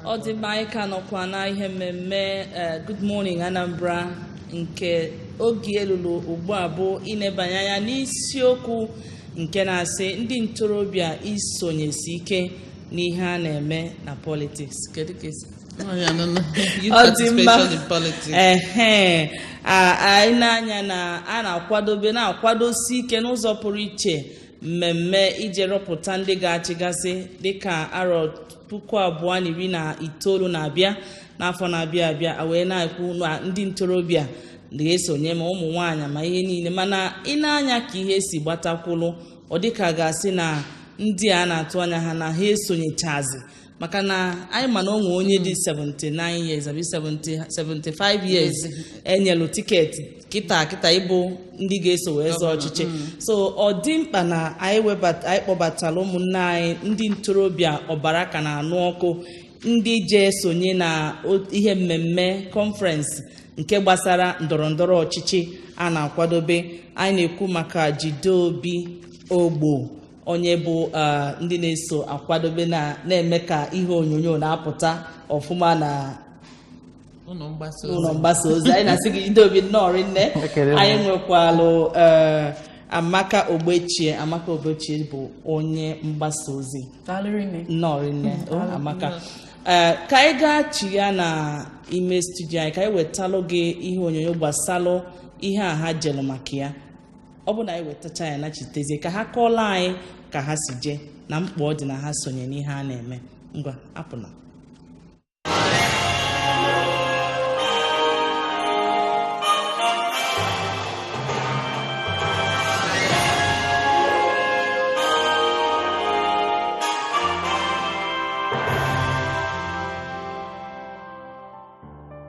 Ọdịmaịka nọkwa na ihe mmemme Good Morning Anambra nke oge elulu ugbu a bụ inebanye anya n'isiokwu nke na-asị ndị ntorobịa isonyesi ike n'ihe a na-eme na politics. Anyị na-anya na a na-akwadosi ike n'ụzọ pụrụ iche mmemme iji rọpụta ndị ga-achịgasị dịka arọ 2019 na-abịa n'afọ na-abịa abịa wee na-ekwu na ndị ntorobịa ga-esonye ma ụmụ nwaanyị ma ihe niile, mana ị na-anya ka ihe si gbatakwụlụ ọ dịka ga-asị na ndị a na-atụ anya ha na ha esonyechazi, maka na anyị ma na onwe onye dị 79 years abi 75 years enyelu tiketi kịta ịbụ ndị ga-eso wee zọọ ọchịchị. So ọ dị mkpa na anyị kpọbatara ụmụnne anyị ndị ntorobịa ọbara ka na-anụ ọkụ, ndị je sonye na ihe mmemme conference nke gbasara ndọrọndọrọ ọchịchị a na-akwadobe. Anyị na-ekwu maka Jideobi Ogbo, onye bụ ndị na-eso akwadobe na-eme ka ihe onyonyo na-apụta ọfụma na ụlọ mgbasa ozi. Anyị na-asị gị Jideobi nnọọ nne. Anyị nwekwalụ Amaka Ogbechi bụ onye mgbasa ozi nnọọ nne. Amaka, ka anyị ga-achị ya na ime studio anyị ka anyị wetalụ gị ihe onyonyo gbasalụ ihe a ha jelu maka ya. Ọ bụ na anyị wetacha ya na chitezie ka ha kọọla anyị ka ha si je na mkpa ọ dị na ha sonye n'ihe a na-eme. Ngwa apụla.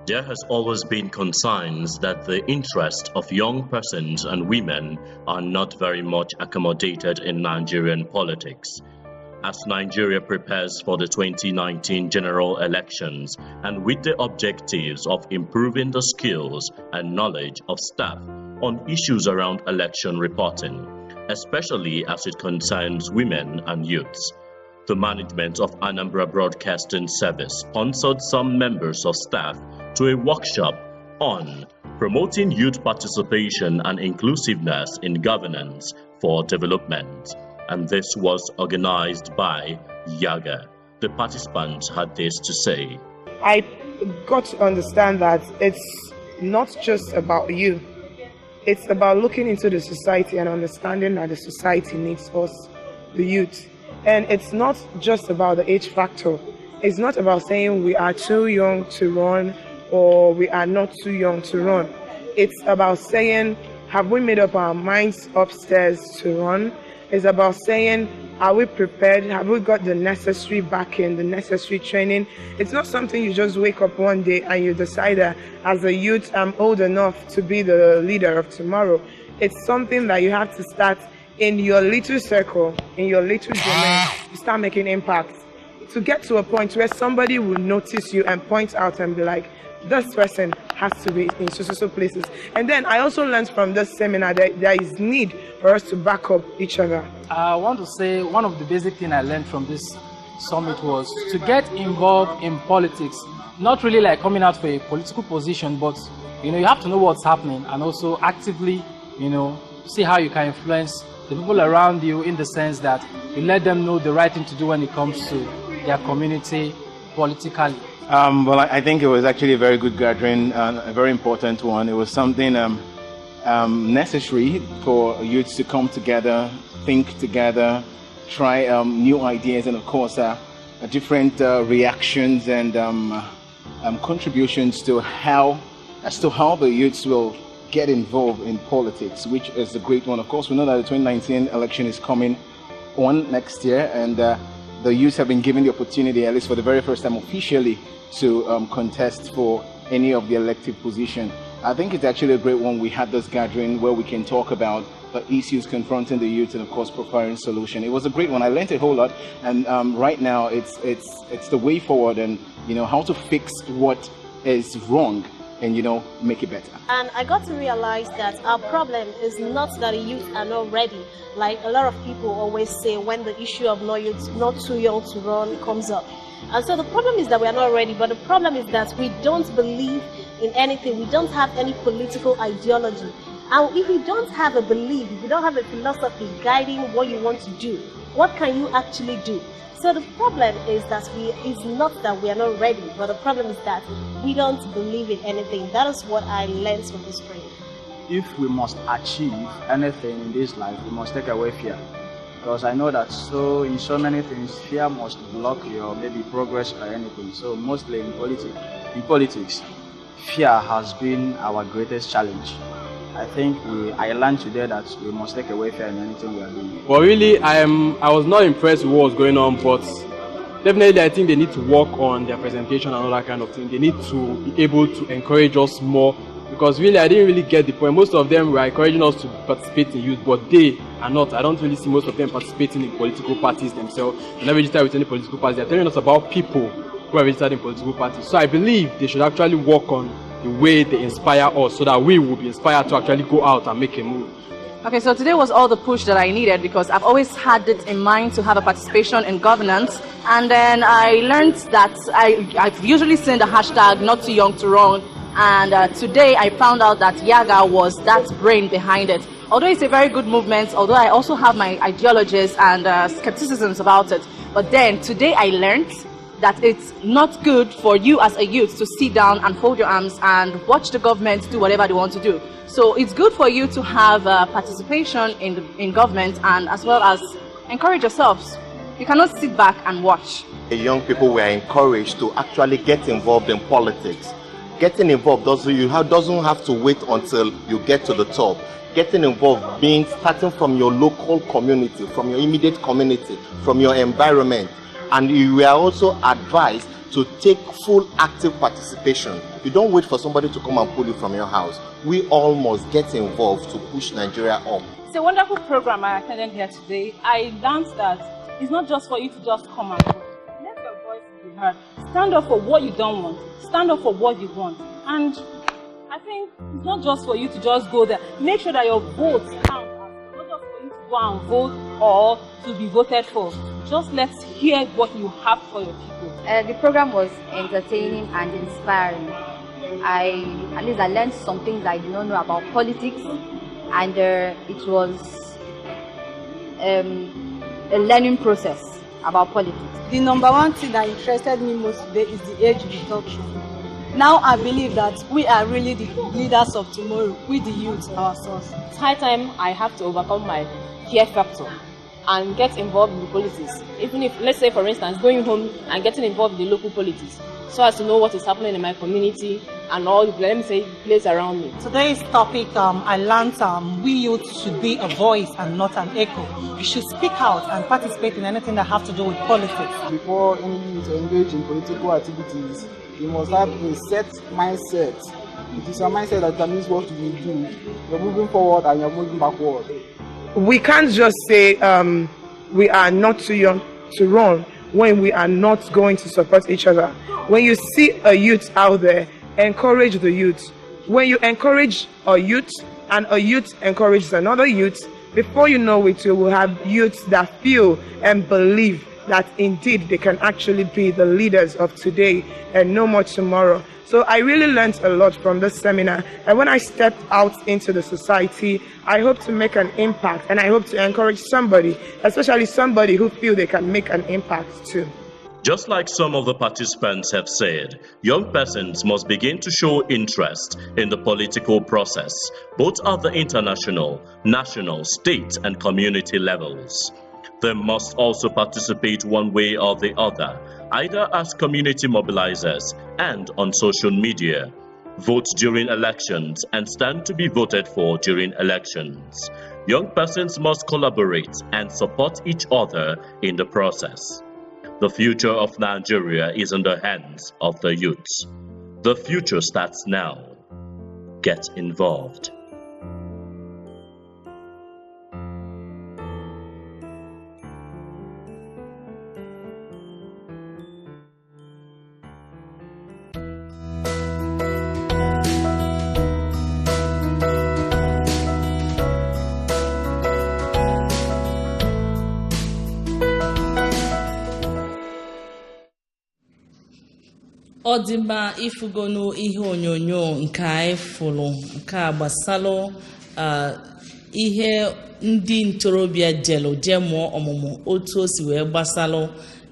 There has always been concerns that the interests of young persons and women are not very much accommodated in Nigerian politics. As Nigeria prepares for the 2019 general elections and with the objectives of improving the skills and knowledge of staff on issues around election reporting, especially as it concerns women and youths, the management of Anambra Broadcasting Service sponsored some members of staff to a workshop on promoting youth participation and inclusiveness in governance for development. And this was organized by Yaga. The participants had this to say. I got to understand that it's not just about you. It's about looking into the society and understanding that the society needs us, the youth. And it's not just about the age factor. It's not about saying we are too young to run or we are not too young to run. It's about saying, have we made up our minds upstairs to run? It's about saying, are we prepared? Have we got the necessary backing, the necessary training? It's not something you just wake up one day and you decide that as a youth, I'm old enough to be the leader of tomorrow. It's something that you have to start in your little circle, in your little domain. You start making impact to get to a point where somebody will notice you and point out and be like, this person has to be in so places. And then I also learned from this seminar that there is need for us to back up each other. I want to say one of the basic things I learned from this summit was to get involved in politics, not really like coming out for a political position, but you have to know what's happening and also actively, see how you can influence the people around you in the sense that you let them know the right thing to do when it comes to their community politically. Well, I think it was actually a very good gathering, a very important one. It was something necessary for youths to come together, think together, try new ideas, and of course, different reactions and contributions to how the youths will get involved in politics, which is a great one. Of course, we know that the 2019 election is coming on next year, and the youths have been given the opportunity, at least for the very first time officially, to contest for any of the elective position. I think it's actually a great one. We had this gathering where we can talk about the issues confronting the youth and of course preparing solution. It was a great one. I learned a whole lot, and right now it's the way forward, and how to fix what is wrong and make it better. And I got to realize that our problem is not that the youth are not ready. Like a lot of people always say when the issue of not too young to run comes up. And so the problem is that we are not ready, but the problem is that we don't believe in anything. We don't have any political ideology. And if you don't have a belief, if you don't have a philosophy guiding what you want to do, what can you actually do? So the problem is that it's not that we are not ready, but the problem is that we don't believe in anything. That is what I learned from this prayer. If we must achieve anything in this life, we must take away fear. Because I know that in so many things, fear must block your maybe progress or anything. So mostly in politics, fear has been our greatest challenge. I think I learned today that we must take away fear in anything we are doing. But really, I was not impressed with what was going on, but definitely I think they need to work on their presentation and all that kind of thing. They need to be able to encourage us more, because really I didn't really get the point. Most of them were encouraging us to participate in youth, but they are not. I don't really see most of them participating in political parties themselves. They're not registered with any political parties. They're telling us about people who are registered in political parties. So I believe they should actually work on the way they inspire us, so that we will be inspired to actually go out and make a move. Okay, so today was all the push that I needed, because I've always had it in mind to have a participation in governance, and then I learned that I've usually seen the hashtag not too young to run, and today I found out that Yaga was that brain behind it. Although it's a very good movement, although I also have my ideologies and skepticisms about it, but then today I learned that it's not good for you as a youth to sit down and fold your arms and watch the government do whatever they want to do. So it's good for you to have participation in government, and as well as encourage yourselves. You cannot sit back and watch. The young people were encouraged to actually get involved in politics. Getting involved doesn't have to wait until you get to the top. Getting involved means starting from your local community, from your immediate community, from your environment. And you are also advised to take full active participation. You don't wait for somebody to come and pull you from your house. We all must get involved to push Nigeria up. It's a wonderful program I attended here today. I learned that it's not just for you to just come and vote. Let your voice be heard. Stand up for what you don't want. Stand up for what you want. And I think it's not just for you to just go there. Make sure that your votes count. It's not just for you to go and vote or to be voted for. Just let's hear what you have for your people. The program was entertaining and inspiring. I learned some things I did not know about politics, and it was a learning process about politics. The number one thing that interested me most today is the age reduction. Now I believe that we are really the leaders of tomorrow, we the youth ourselves. It's high time I have to overcome my fear factor and get involved in the politics. Even if, let's say for instance, going home and getting involved in the local politics, so as to know what is happening in my community and all, let me say, the place around me. Today's topic, I learned we youth should be a voice and not an echo. We should speak out and participate in anything that has to do with politics. Before any youth engage in political activities, you must have a set mindset. It is a mindset that determines what you will do. You're moving forward and you're moving backward. We can't just say we are not too young to run when we are not going to support each other. When you see a youth out there, encourage the youth. When you encourage a youth and a youth encourages another youth, before you know it, you will have youths that feel and believe that indeed they can actually be the leaders of today and no more tomorrow. So I really learned a lot from this seminar, and when I stepped out into the society, I hope to make an impact, and I hope to encourage somebody, especially somebody who feels they can make an impact too. Just like some of the participants have said, young persons must begin to show interest in the political process, both at the international, national, state and community levels. They must also participate one way or the other, either as community mobilizers and on social media, vote during elections and stand to be voted for during elections. Young persons must collaborate and support each other in the process. The future of Nigeria is in the hands of the youth. The future starts now. Get involved. ọ dị mma ifugonu ihe onyonyo nke anyị fụrụ nke a gbasalụ ihe ndị ntorobịa jelu jee mụọ ọmụmụ otu o si wee gbasalụ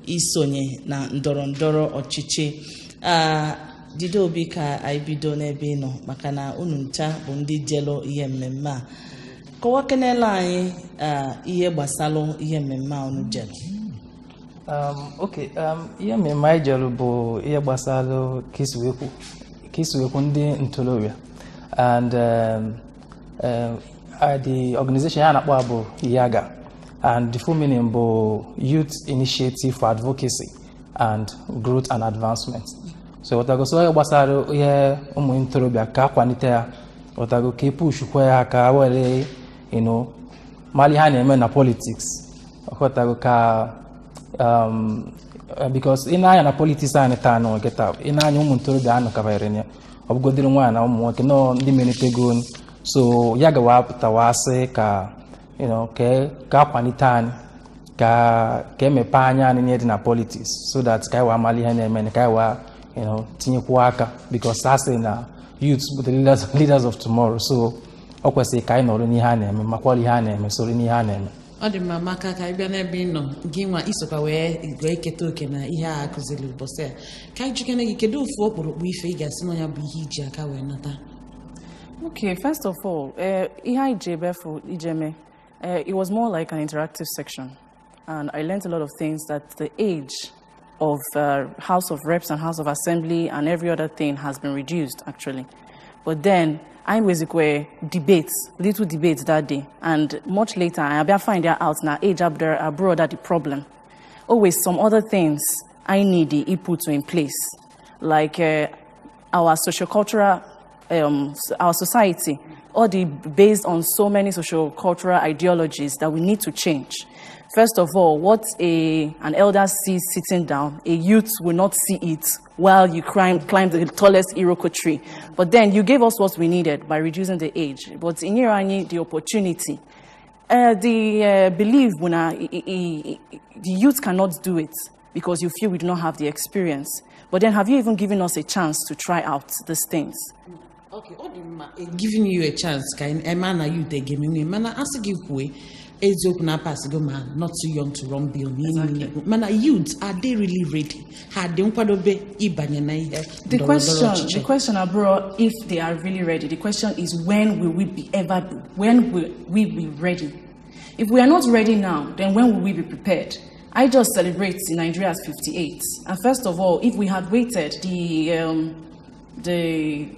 isonye na ndọrọ ndọrọ ọchịchị. Jide Obi ka anyị bido n'ebe ị nọ maka na unu ncha bụ ndị jelu ihe mmemme a. Kọwakenela anyị ihe gbasalụ ihe mmemme a unu jelu. Ihe mmemme anyị jelu bụ ihe gbasalụ kisiwekwu ndị ntorobịa, and the organization ya na-akpọ bụ YAGA, and the full meaning bụ Youth Initiative for Advocacy and Growth and Advancement. So watago so gbasara ihe ụmụ ntorobịa ka kwalite ya, watago ka pushkwa ya ka were mali ha na-eme na politics, watago ka because ina na politics anyị taa no geta ina anya ụmụ ntorobịa anụ kabere nya ọbụgodiri nwa na ụmụ nwoke no ndị menetego. So ya gawa pụtawasị ka ka kwalite anyị ka emepe anya anyị nye dị na politics, so that ka wa mali ha na-eme ka wa tinyekwa aka, because I say na youth but the leaders of tomorrow. So o kwesịrị ka anyị nọrọ n'ihe ha na-eme makwara ihe ha na-eme soro n'ihe ha na-eme. Ọ dị mma maka ka ị bịa n'ebe ị nọ gị nwa isokwa wee keta oke na ihe a akụziri ụbọchị a, ka anyị jikene gị kedu ofu ọkpụrụkpụ ife ị ga-asị na ya bụ ihe iji aka wee nata? Okay, first of all, it was more like an interactive section, and I learned a lot of things that the age of House of Reps and House of Assembly and every other thing has been reduced, actually. But then I basically little debates that day, and much later I find out now age abroad the problem. Always some other things I need the input in place, like our sociocultural, our society, based on so many sociocultural ideologies that we need to change. First of all, what an elder sees sitting down, a youth will not see it while you climb the tallest Iroko tree. But then you gave us what we needed by reducing the age. But in Irani, the opportunity, belief when the youth cannot do it because you feel we do not have the experience. But then have you even given us a chance to try out these things? Okay, giving you a chance, mana you they give me mana as give way. Not too young to run bill. Mana youths, are they really ready? The question abroad, if they are really ready, the question is when will we be ready? If we are not ready now, then when will we be prepared? I just celebrate Nigeria's 58. And first of all, if we had waited, the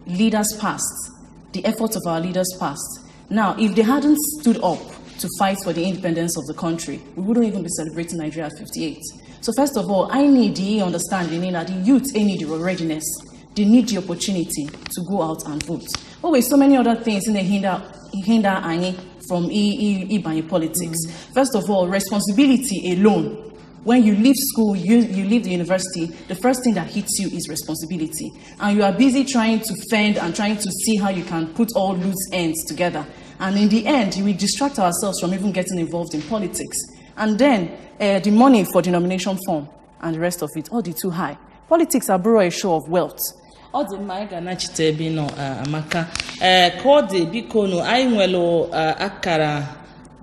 leaders past, the efforts of our leaders past. Now, if they hadn't stood up to fight for the independence of the country, we wouldn't even be celebrating Nigeria at 58. So first of all, I need the understanding that the youth need the readiness. They need the opportunity to go out and vote. Always so many other things in the hinder from Ibani politics. First of all, responsibility alone. When you leave school, you leave the university, the first thing that hits you is responsibility. And you are busy trying to fend and trying to see how you can put all loose ends together. And in the end, we distract ourselves from even getting involved in politics. And then the money for the nomination form and the rest of it, all the too high. Politics are a show of wealth. Ọ dị mma ga na-achite ebe nọ amaka ka ọ dị biko nụ anyị nwere akara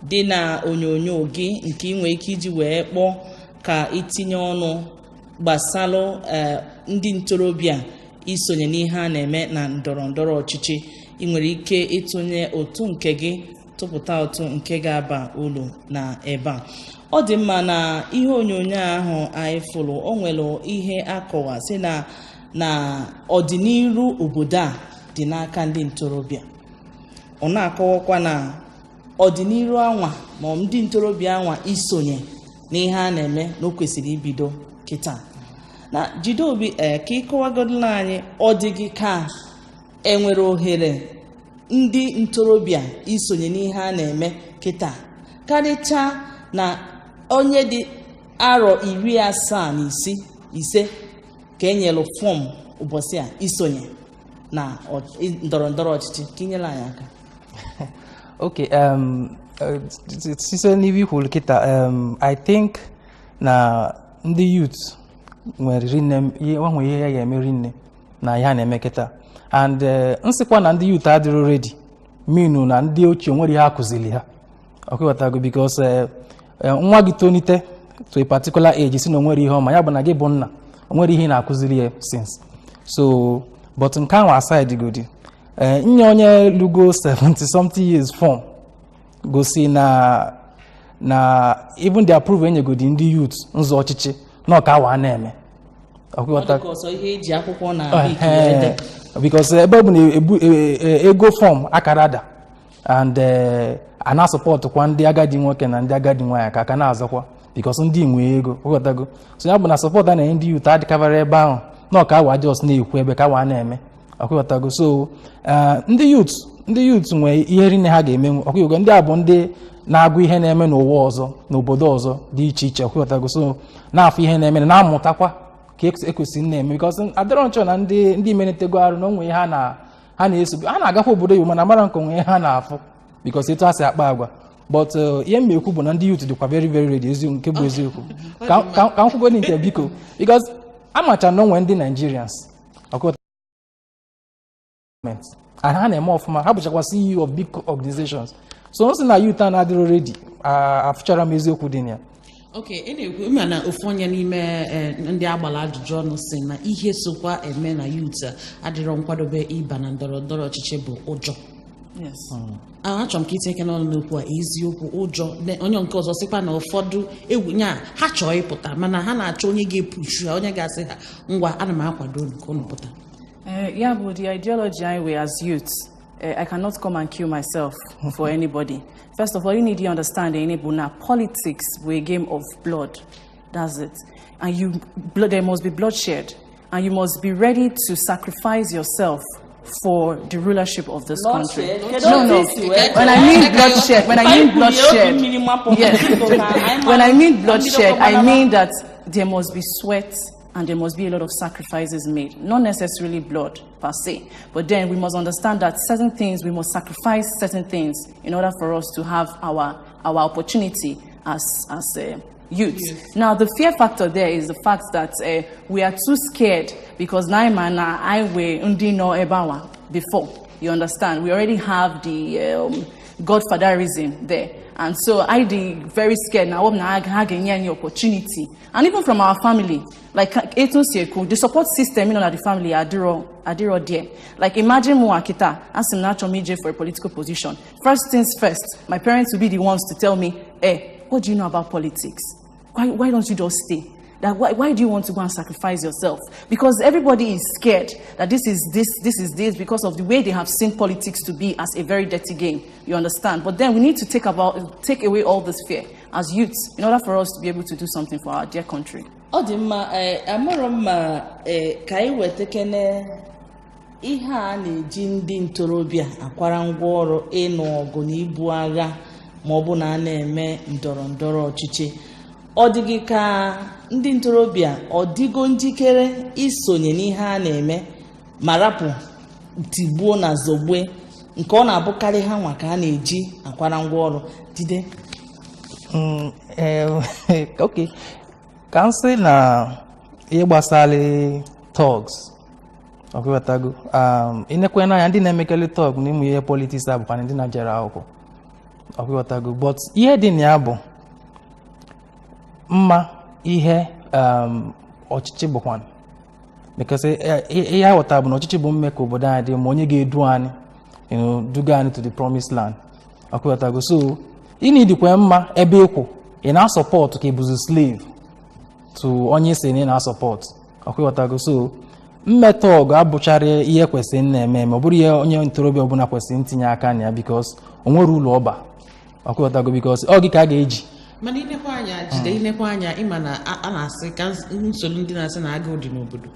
dị na onyonyo gị nke inwe ike iji wee kpọọ ka itinye ọnụ gbasalụ ndị ntorobịa isonye n'ihe a na-eme na ndọrọ ndọrọ ọchịchị. Ị nwere ike ịtụnye otu nke gị tụpụta otu nke ga-aba ulu na ebe a. Ọ dị mma na ihe onyonyo ahụ anyị fụrụ o nwere ihe akọwa sị na ọdịnihu obodo a dị n'aka ndị ntorobịa. Ọ na-akọwakwa na ọdịnihu anwa ma ndị ntorobịa anwa isonye n'ihe a na-eme na o kwesịrị ibido kịta. Na Jide Obi ka ịkọwagodila anyị ọ dị gị ka enwere ohere ndị ntorobịa isonye n'ihe a na-eme kịta karịcha na onye dị arọ 75 ka enyelu fọm ụbọchị a isonye na ndọrọ ndọrọ ọchịchị ka inyere anyị aka. Okay, sise n'ivi kwuru kịta, I think na ndị youth nwere ihe ya ga-emeri nne na ya na-eme kịta and nsịkwa na ndị youth adịrọ ready minu na ndị ochie nwere ihe akụzili ha ọkụghọtago because nwa gị tonite to a particular age si na onwere ihe ọma ya bụ na gị bụ nna onwere ihe na-akụziri ya since so but nke ahụ aside godi nye onye lugo 70 something years form gosi na even the approve enyegodi ndị youth nzọ ọchịchị na ọka awa na-eme because ebe bụ na ego form akara ada and a na-asọpọtụ kwa ndị agadi nwoke na ndị agadi nwaanyị ka aka na-azọkwa because ndị nwe ego ọghọtago so ya bụ na sọpọtụ a na ndị youth adịkabara ebe ahụ na ọka awa just na-ekwu ebe ka awa na-eme ọghọtago so ndị youth nwee ihe rinne ha ga-emenwu ọkụgo ndị a bụ ndị na-agụ ihe na-eme n'ụwa ọzọ n'obodo ọzọ dị iche iche ọghọtago so na-afụ ihe na-eme na-amụtakwa ka ekwesịrị na-eme because adịrọ nchọ na ndị menetego arụ na onwe ihe ha na-eso ha na-agakwa obodo Igbo mana mara nke onwe ihe ha na-afụ because etu ha si akpa agwa but ihe m ekwu bụ na ndị youth dịkwa very very ready eziokwu nke bụ eziokwu ka m kwugo nke biko because amacha na onwe ndị Nigerians ha na-eme ọfụma ha bụchakwa CEO of big organizations so si na youth a na-adịrọ ready afụchara m eziokwu dị na ya ị na-ekwu ma na ofu onye n'ime ndị agbara ajụjụ ọnụ si na ihe sokwa eme na youth adịrọ nkwadobe ịba na ndọrọ ndọrọ ọchịchị bụ ụjọ achọrọ m ka itinye n'ọnụ n'okwu a eziokwu ụjọ onye nke ọzọ sịkwa na ụfọdụ egwu nya ha chọọ ịpụta mana ha na-achọ onye ga-epuchu ha onye ga-asị ha ngwa ana m akwado unu ka unu pụta yeah, but the ideology anyway as youth, I cannot come and kill myself for anybody. First of all, you need to understand that politics were a game of blood. That's it. And there must be bloodshed. And you must be ready to sacrifice yourself for the rulership of this country. No. When I mean bloodshed, yes. When I mean bloodshed, I mean that there must be sweat and there must be a lot of sacrifices made. Not necessarily blood per se, but then we must understand that certain things, we must sacrifice certain things in order for us to have our opportunity as youth. Now, the fear factor there is the fact that we are too scared because Naimana, I were Undino Ebawa before. You understand? We already have the godfatherism there. And so I be very scared now having any opportunity. And even from our family, like the support system in the family adiro there. Like imagine Muakita asking natural media for a political position. First things first, my parents will be the ones to tell me, hey, what do you know about politics? Why don't you just stay? Why do you want to go and sacrifice yourself? Because everybody is scared that this is this because of the way they have seen politics to be as a very dirty game. You understand? But then we need to take away all this fear as youths in order for us to be able to do something for our dear country. Odimma amụrụ mma ka anyị wetekene ihe a na-eji ndị ntorobịa akwara ngwa ọrụ ịnụ ọgụ na ibu agha ma ọ bụ na a na-eme ndọrọ ndọrọ ọchịchị. Ọ dịghị ka ndị ntorobịa ọ dịgo njikere isonye n'ihe a na-eme ma rapụ tigbuo na zogbe nke ọ na-abụkarị ha nwa ka a na-eji akwara ngwa ọrụ dide. Okay. Ka m sị na ihe gbasara thugs ọkụghọtago ịnekwe n'anya ndị na-emekele thug n'ịmụ ihe politiks a bụkwa ndị na-ejere akwụkwọ ọkụghọtago but ihe dị na ya bụ mma ihe ọchịchị bụkwa because ihe aghọta bụ na ọchịchị bụ mme ka obodo anyị dị ma onye ga-edu anyị duga anyị to the promised land ọkụghọtago so ị na-edikwa mma ebe ịkwụ ị na-asọpọtụ ka ị bụzi slave to onye isi na ị na-asọpọt ọkụghọtago so mmetọ ọgụ abụchara ihe kwesịrị na-eme ma ọ bụrụ ihe onye ntorobịa ọbụla kwesịrị ntinye aka na ya because o nwere ụlọ ọba ọkụghọtago because ọ gị ka a ga-eji mana inekwa anya jide inekwa anya ịma na a na-asị ka nsogbu ndị na-asị na agụụ dị n'obodo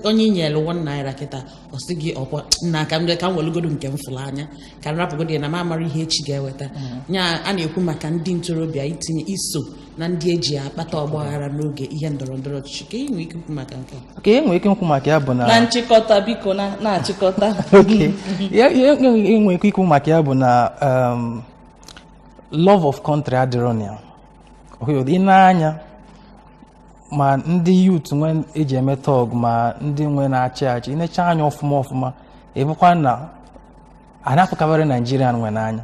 onye nyere 1 naira kịta ọ sị gị ọkwa nna ka m welugodo nke m fụrụ anya ka m rapụgodo na m amara ihe echi ga-eweta nya a na-ekwu maka ndị ntorobịa itinye iso na ndị eji akpata ọgbaghara n'oge ihe ndọrọ ndọrọ ọchịchị ka enwe ike ikwu maka nke ka enwe ike ikwu maka ya bụ na nchịkọta biko na-achịkọta enwe ike ikwu maka ya bụ na love of country adịrọ na ya ị na-anya ma ndị youth nwe eji eme tọg ma ndị nwe na-achị achị inecha anya ọfụma ebukwa na anyị apụkabere Naijiria nwe n'anya.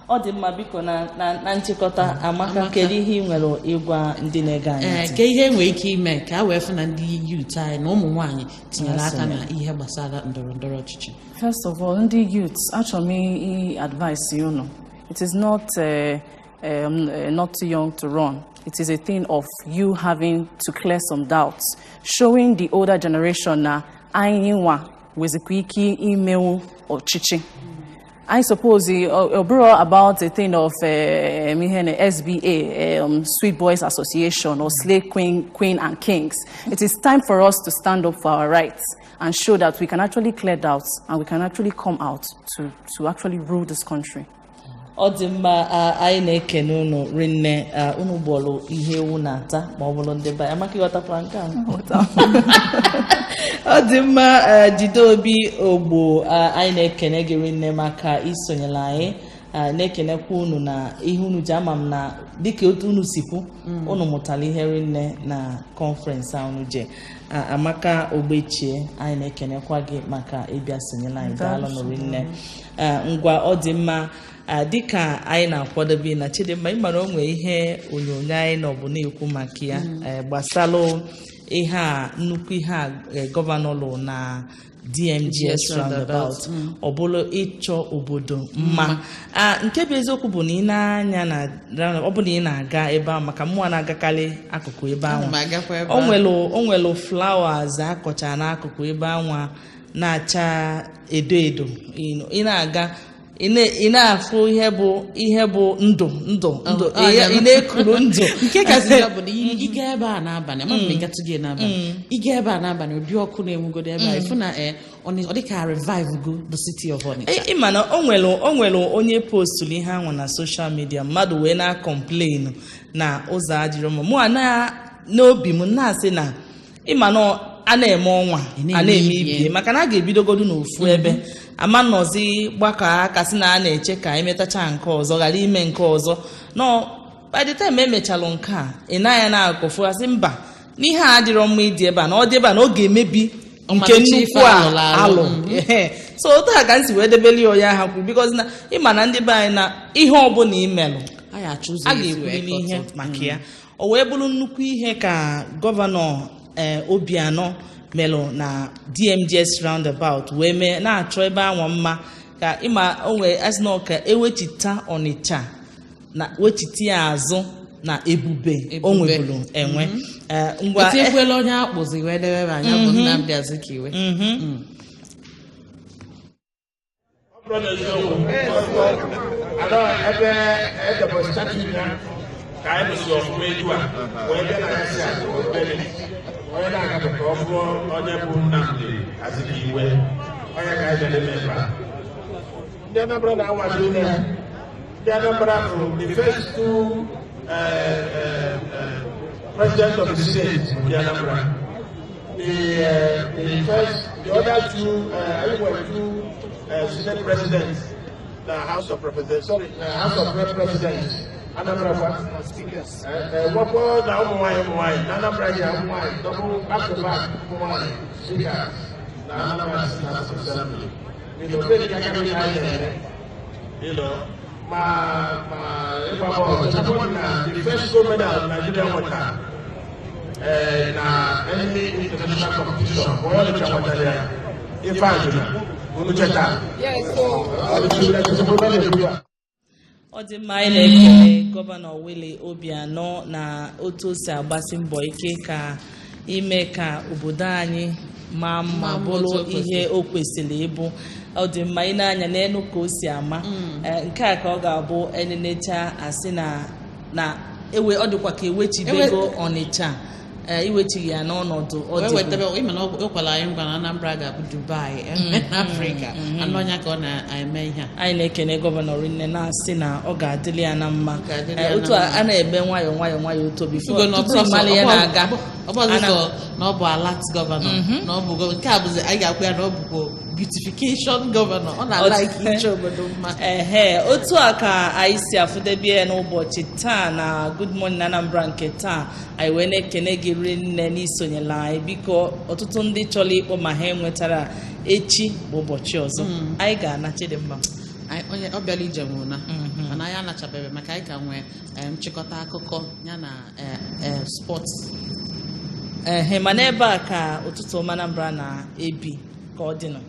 Ọ dị mma biko na nchịkọta Amaka kedu ihe ị nwere ịgwa ndị na-ege anyị ke ihe nwere ike ime ka a wee fụ na ndị youth anyị na ụmụ nwaanyị tinyere aka na ihe gbasara ndọrọndọrọ ọchịchị? First of all, ndị youth, achọrọ m advice unu. It is not not too young to run. It is a thing of you having to clear some doubts, showing the older generation na anyị nwa wezikwa ike imewu ọchịchị. I suppose brought about a thing of SBA, Sweet Boys Association, or Slave Queen and Kings. It is time for us to stand up for our rights and show that we can actually clear doubts and we can actually come out to actually rule this country. Ọ dị mma anyị na-ekene unu rinne unu gbọrọ ihe ewu na-ata ma ọ bụrụ ndị be Amaka ịghọtakwara nke a. Ọ dị mma Jide Obi Ogbo anyị na-ekene gị rinne maka isonyela anyị na-ekenekwa unu na ihe unu ji ama m na dịka otu unu sikwu unu mụtara ihe rinne na kọnferensị a unu je. Amaka Ogbechie anyị na-ekenekwa gị maka ịbịa sonyela anyị daalụ nụ rinne. Ngwa ọ dị mma dịka anyị na-akwadobe na Chidimma ịmara onwe ihe onyonyo anyị nọ bụ na-ekwu maka ya gbasara ihe a nnukwu ihe a gọvanọ lụ na DMGS roundabout ọ bụrụ ịchọ obodo mma. Nke bụ eziokwu bụ na ị na-anya na ọ bụ na ị na-aga ebe ahụ maka mmụọ na-agakarị akụkụ ebe ahụ o nwere flowers akọcha n'akụkụ ebe ahụ na-acha edo edo ị na-aga ị na-afụ ihe bụ ndụ ị na-ekuru ndụ nke kasị ya bụ na ịga ebe a n'abalị ma mgbe ịgatụ gị n'abalị ịga ebe a n'abalị ụdị ọkụ na-enwugodo ebe a ịfụ na ọ dị ka revive go the city of Onitsha. Ịma na o nwere onye postụrụ ihe ahụ na social media mmadụ wee na-complain na ụzọ adịrọ mma mụ n'obi m na-asị na ịma na a na-eme ọnwa a na-eme ibie maka na a ga-ebidogodu n'ofu ebe ama nọzi gbakọ aka sị na a na-eche ka emetacha nke ọzọ ghara ime nke ọzọ no by the time emechalụ nke a ị na-anya na-akọfu asị mba n'ihe a adịrọ mma ịdị ebe a na ọ dị ebe a na ọ ga-emebi nke nnukwu alụ so otu a ka nsi wee debeli ya ha kwuru because na ịma na ndị be anyị na ihe ọbụla imelụ a ga-ekwurili ihe maka ya o wee bụrụ nnukwu ihe ka gọvanọ Obianọ melụ na DMGS roundabout wee mee na-achọ ebe anwa mma ka ịma onwe asịnọ ka ewechita Ọnịcha na wechite ya azụ na ebube o nwebulu enwe ngwa ekwela onye akpụzi wee debe anya bụ Nnamdi Azikiwe onye na-agapụta ọ bụrụ onye bụ Nnamdi Azikiwe onye ga-ejele mebe ndị Anambra na-anwado ume ndị Anambra bụ the first two presidents of the state of the Anambra. The other two Senate presidents, the House of Representatives, House of Representatives. Anambra speakers. What was the Anambra double back to back speakers. Anambra House of Assembly. You know, the first gold medal of Nigerian water. Any international competition, ọ dị mma anyị na-ekele gọvanọ Willie Obianọ na otu o si agbasi mbọ ike ka ime ka obodo anyị maa mma bụrụ ihe o kwesịrị ịbụ. Ọ dị mma ị na-anya n'elu ka o si ama nke a ka ọ ga-abụ enenecha asị na ọ dịkwa ka ewechibego Ọnịcha iwechighị ya n'ọnọdụ ọkwala anyị ngwa na Anambra ga-abụ Dubai n'Afrịka anọnya ka ọ na-eme ihe anyị na-ekene gọvanọ rinne na-asị na ọ ga-adịrị ya na mma otu a na-ebe nwayọọ otu bifo tutu mmalị ya na-aga na ọ bụ alat gọvanọ na ọ bụ nke a bụzi anyị ga-akwụ ya na ọ bụkwa beautification gọvanọ ọ na-ala iche obodo mma otu a ka anyị si afụdebe ya n'ụbọchị taa na Good Morning Anambra nke taa anyị wee na-ekene gị rinne n'isonyela anyị biko ọtụtụ ndị chọrọ ịkpọ ma ha enwetara echi bụ ụbọchị ọzọ anyị ga-ana Chidimma onye ọ bịala ije nwụrụ na mana anyị anachabeghị maka anyị ka nwee nchịkọta akụkọ ya na spọts mana ebe a ka ụtụtụ Anambra na-ebi ka ọ dị nọ